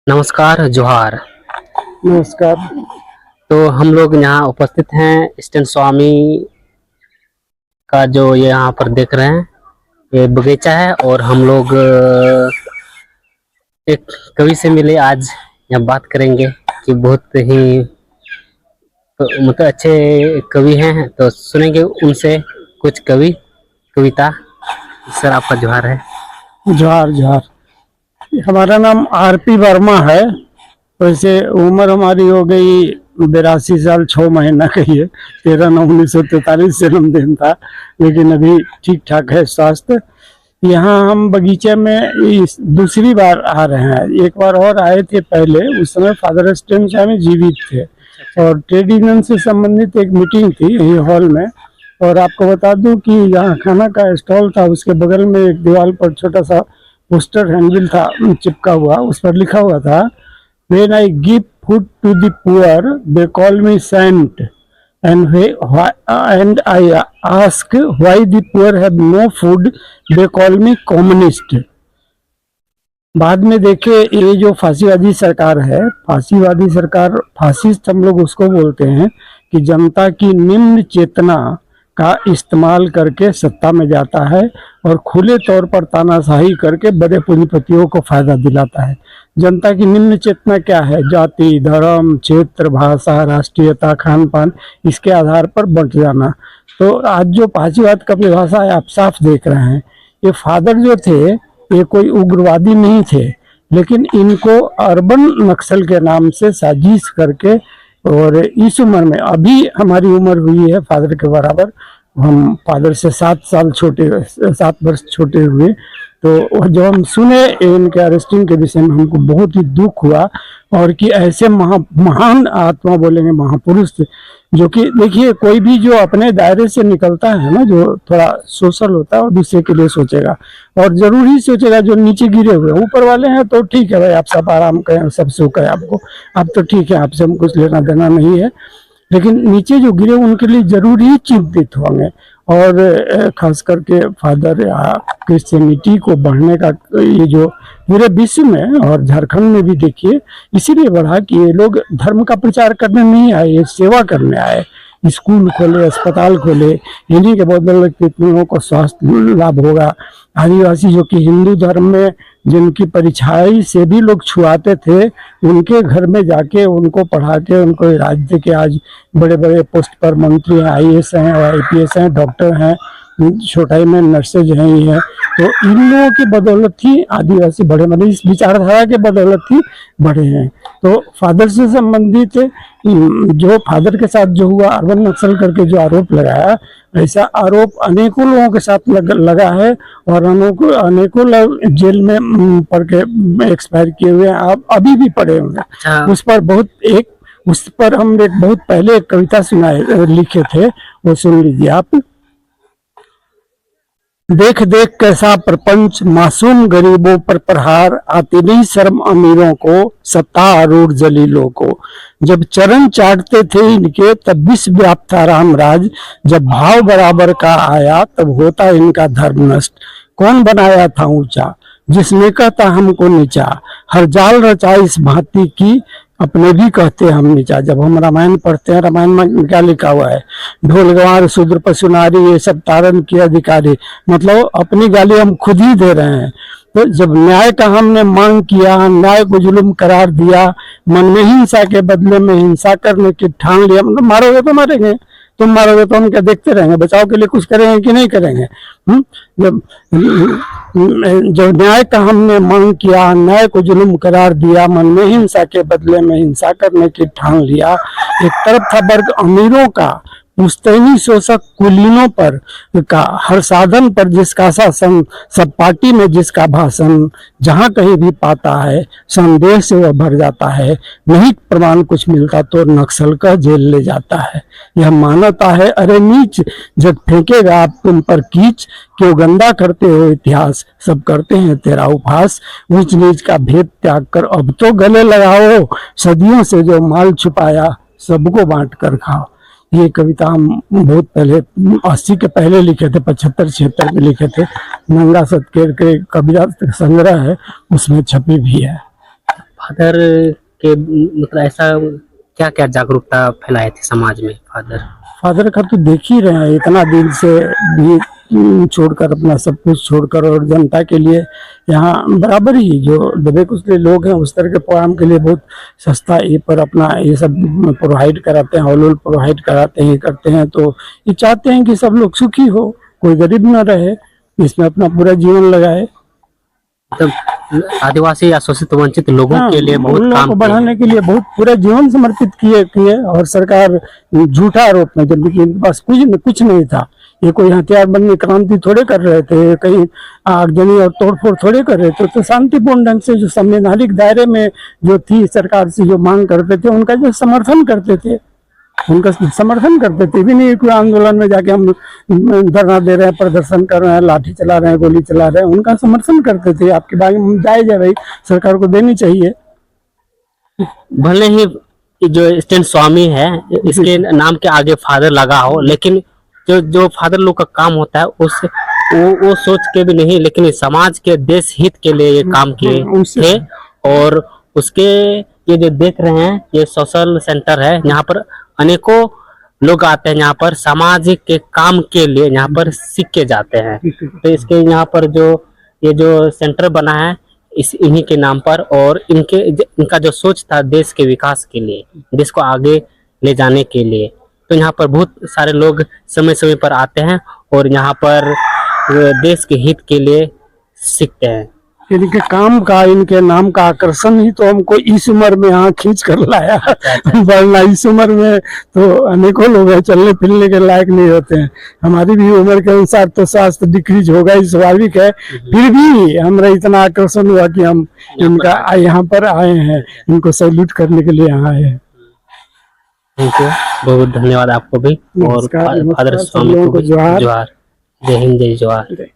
नमस्कार, जोहार। नमस्कार। तो हम लोग यहाँ उपस्थित हैं स्टैन स्वामी का जो ये यहाँ पर देख रहे हैं, ये बगीचा है और हम लोग एक कवि से मिले आज। यहाँ बात करेंगे कि बहुत ही मतलब अच्छे कवि हैं, तो सुनेंगे उनसे कुछ कविता। सर, आपका जोहार है। जोहार जोहार। हमारा नाम आरपी वर्मा है। वैसे उम्र हमारी हो गई 82 साल 6 महीना का ही है। 13/9/1943 जन्मदिन था, लेकिन अभी ठीक ठाक है स्वास्थ्य। यहाँ हम बगीचे में दूसरी बार आ रहे हैं। एक बार और आए थे पहले, उस समय फादर स्टैन स्वामी जीवित थे और ट्रेड यूनियन से संबंधित एक मीटिंग थी यही हॉल में। और आपको बता दूं कि यहाँ खाना का स्टॉल था, उसके बगल में एक दीवार पर छोटा सा पोस्टर हैंडबिल था चिपका हुआ। उस पर लिखा हुआ था, when I give food to the poor they call me saint and I ask why the poor have no food they call me communist. बाद में देखे ये जो फांसीवादी सरकार है, फांसीवादी सरकार, फासिस्ट हम लोग उसको बोलते हैं कि जनता की निम्न चेतना का इस्तेमाल करके सत्ता में जाता है और खुले तौर पर तानाशाही करके बड़े पूंजीपतियों को फायदा दिलाता है। जनता की निम्न चेतना क्या है? जाति, धर्म, क्षेत्र, भाषा, राष्ट्रीयता, खान पान, इसके आधार पर बंट जाना। तो आज जो फांसीवाद का परिभाषा है, आप साफ देख रहे हैं। ये फादर जो थे, ये कोई उग्रवादी नहीं थे, लेकिन इनको अर्बन नक्सल के नाम से साजिश करके, और इस उम्र में, अभी हमारी उम्र हुई है फादर के बराबर, हम फादर से 7 वर्ष छोटे हुए। तो जब हम सुने इनके अरेस्टिंग के विषय में, हमको बहुत ही दुख हुआ। और कि ऐसे महान आत्मा, बोलेंगे महापुरुष थे, जो कि देखिए कोई भी जो अपने दायरे से निकलता है ना, जो थोड़ा सोशल होता है, और दूसरे के लिए सोचेगा और जरूर ही सोचेगा। जो नीचे गिरे हुए ऊपर वाले हैं तो ठीक है भाई, आप सब आराम करें, सब सुख है आपको, आप तो ठीक है, आपसे हम कुछ लेना देना नहीं है। लेकिन नीचे जो गिरे उनके लिए जरूर ही चिंतित होंगे। और खास करके फादर या क्रिश्चियनिटी को बढ़ने का ये जो पूरे विश्व में और झारखंड में भी देखिए, इसीलिए बढ़ा कि ये लोग धर्म का प्रचार करने नहीं आए, ये सेवा करने आए। स्कूल खोले, अस्पताल खोले, इन्हीं के बदौलत कितनों को स्वास्थ्य लाभ होगा। आदिवासी जो कि हिंदू धर्म में जिनकी परीक्षाई से भी लोग छुआते थे, उनके घर में जाके उनको पढ़ा के उनको इलाज दे के आज बड़े बड़े पोस्ट पर मंत्री हैं, IAS हैं और IPS हैं, डॉक्टर हैं, छोटाई में नर्सेज हैं ही हैं। तो इन लोगों की बदौलत ही आदिवासी बड़े, मतलब इस विचारधारा के बदौलत ही बड़े हैं। तो फादर से संबंधित जो फादर के साथ जो हुआ, अर्बन नक्सल करके जो आरोप लगाया, ऐसा आरोप अनेकों लोगों के साथ लगा है और अनेकों लोग जेल में पढ़ के एक्सपायर किए हुए हैं, अभी भी पड़े हुए हैं। उस पर हम एक बहुत पहले एक कविता लिखे थे, वो सुन लीजिए आप। देख देख कैसा प्रपंच, मासूम गरीबों पर प्रहार, आती नहीं शर्म अमीरों को, सत्ता आरूढ़ जलीलों को। जब चरण चाटते थे इनके, तब विश्व व्याप्त था रामराज। जब भाव बराबर का आया, तब होता इनका धर्म नष्ट। कौन बनाया था ऊंचा, जिसने कहता हमको नीचा। हर जाल रचा इस भांति की, अपने भी कहते हम नीचा। जब हम रामायण पढ़ते हैं, रामायण में क्या लिखा हुआ है? ढोल गंवार शूद्र पशु नारी, ये सब तारण के अधिकारी। मतलब अपनी गाली हम खुद ही दे रहे हैं। तो जब न्याय का हमने मांग किया, न्याय को जुल्म करार दिया, मन में हिंसा के बदले में हिंसा करने की ठान लिया। मतलब मारोगे तो मारेंगे, तुम मारोगे तो हम क्या देखते रहेंगे? बचाव के लिए कुछ करेंगे कि नहीं करेंगे? जब न्याय का हमने मांग किया, न्याय को जुल्म करार दिया, मन में हिंसा के बदले में हिंसा करने की ठान लिया। एक तरफ था वर्ग अमीरों का, पुश्तैनी शोषक कुलीनों पर का, हर साधन पर जिसका शासन, सब पार्टी में जिसका भाषण। जहां कहीं भी पाता है संदेह से वह भर जाता है, नहीं प्रमाण कुछ मिलता तो नक्सल का जेल ले जाता है। यह मानता है अरे नीच, जब फेंकेगा आप तुम पर कीच। क्यों गंदा करते हो इतिहास, सब करते हैं तेरा उपहास। ऊंच नीच का भेद त्याग कर अब तो गले लगाओ, सदियों से जो माल छुपाया सबको बांट कर खाओ। ये कविता हम बहुत पहले 80 के पहले लिखे थे, 75-76 में लिखे थे। नंगा सतकेर के कविता संग्रह है, उसमें छपी भी है। फादर के मतलब ऐसा क्या क्या जागरूकता फैलाए थे समाज में फादर? फादर का तो देख ही रहे हैं, इतना दिन से भी छोड़कर अपना सब कुछ छोड़कर और जनता के लिए यहाँ बराबर ही जो दबे कुचले लोग हैं उस तरह के प्रोग्राम के लिए बहुत सस्ता ये पर अपना ये सब प्रोवाइड कराते हैं, हॉल प्रोवाइड कराते हैं, करते हैं। तो ये चाहते हैं कि सब लोग सुखी हो, कोई गरीब न रहे, इसमें अपना पूरा जीवन लगाए। मतलब आदिवासी या शोषित वंचित लोगों हाँ, के लिए बहुत उन लोगों काम को किए। बढ़ाने के लिए बहुत पूरा जीवन समर्पित किए और सरकार झूठा आरोप में, जबकि इनके पास कुछ नहीं था। ये कोई हथियारबंदी क्रांति थोड़े कर रहे थे, कहीं आगजनी और तोड़फोड़ थोड़े कर रहे थे। तो शांतिपूर्ण ढंग से जो संवैधानिक दायरे में जो थी सरकार से जो मांग करते थे उनका जो समर्थन करते थे, उनका समर्थन करते थे। भी नहीं कोई आंदोलन में जाके हम धरना दे रहे हैं, प्रदर्शन कर रहे हैं, लाठी चला रहे हैं, गोली चला रहे हैं, उनका समर्थन करते थे। आपकी बात जायज है भाई, सरकार को देनी चाहिए। भले ही जो स्टैंड स्वामी है इसके नाम के आगे फादर लगा हो, लेकिन जो फादर लोग का काम होता है उस वो सोच के भी नहीं, लेकिन समाज के देश हित के लिए ये काम किए थे। और उसके ये जो देख रहे हैं ये सोशल सेंटर है, यहाँ पर अनेकों लोग आते हैं, यहाँ पर समाज के काम के लिए यहाँ पर सीख के जाते हैं। तो इसके यहाँ पर जो ये जो सेंटर बना है इन्हीं के नाम पर, और इनका जो सोच था देश के विकास के लिए, देश को आगे ले जाने के लिए। तो यहाँ पर बहुत सारे लोग समय समय पर आते हैं और यहाँ पर देश के हित के लिए सीखते हैं। इनके काम का, इनके नाम का आकर्षण ही तो हमको इस उम्र में यहाँ खींच कर लाया। वरना इस उम्र में तो अनेकों लोग हैं चलने फिरने के लायक नहीं होते हैं। हमारी भी उम्र के अनुसार तो स्वास्थ्य डिक्रीज होगा, ही स्वाभाविक है। फिर भी हमारा इतना आकर्षण हुआ कि हम इनका यहाँ पर आए हैं, इनको सैल्यूट करने के लिए यहाँ आए हैं। थैंक यू, बहुत धन्यवाद आपको भी, और फादर स्वामी को भी जोहार। जय हिंद, जय जोहार।